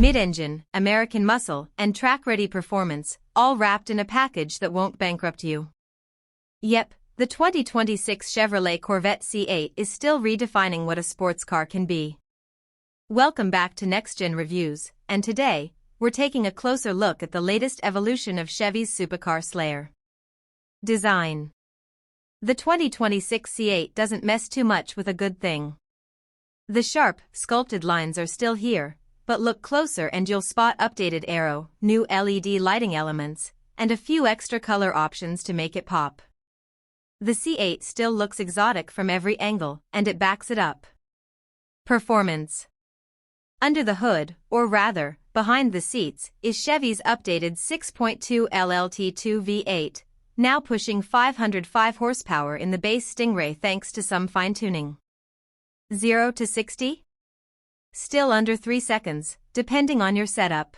mid-engine, American muscle, and track-ready performance, all wrapped in a package that won't bankrupt you. Yep, the 2026 Chevrolet Corvette C8 is still redefining what a sports car can be. Welcome back to Next Gen Reviews, and today, we're taking a closer look at the latest evolution of Chevy's supercar slayer. Design. The 2026 C8 doesn't mess too much with a good thing. The sharp, sculpted lines are still here, but look closer and you'll spot updated aero, new LED lighting elements, and a few extra color options to make it pop. The C8 still looks exotic from every angle, and it backs it up. Performance. Under the hood, or rather, behind the seats, is Chevy's updated 6.2 LLT2 V8, now pushing 505 horsepower in the base Stingray thanks to some fine-tuning. 0 to 60? Still under 3 seconds, depending on your setup.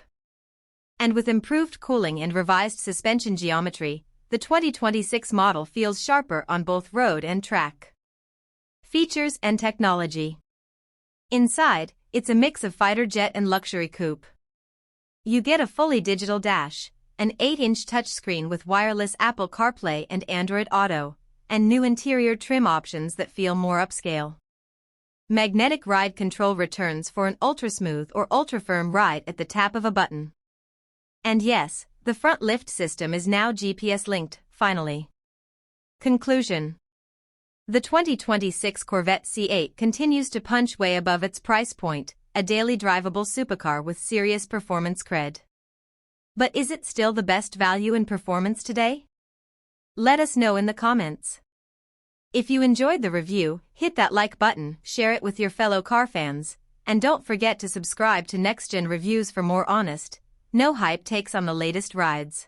And with improved cooling and revised suspension geometry, the 2026 model feels sharper on both road and track. Features and technology. Inside, it's a mix of fighter jet and luxury coupe. You get a fully digital dash, an 8-inch touchscreen with wireless Apple CarPlay and Android Auto, and new interior trim options that feel more upscale. Magnetic ride control returns for an ultra-smooth or ultra-firm ride at the tap of a button. And yes, the front lift system is now GPS-linked, finally. Conclusion. The 2026 Corvette C8 continues to punch way above its price point, a daily drivable supercar with serious performance cred. But is it still the best value in performance today? Let us know in the comments. If you enjoyed the review, hit that like button, share it with your fellow car fans, and don't forget to subscribe to Next Gen Reviews for more honest, no hype takes on the latest rides.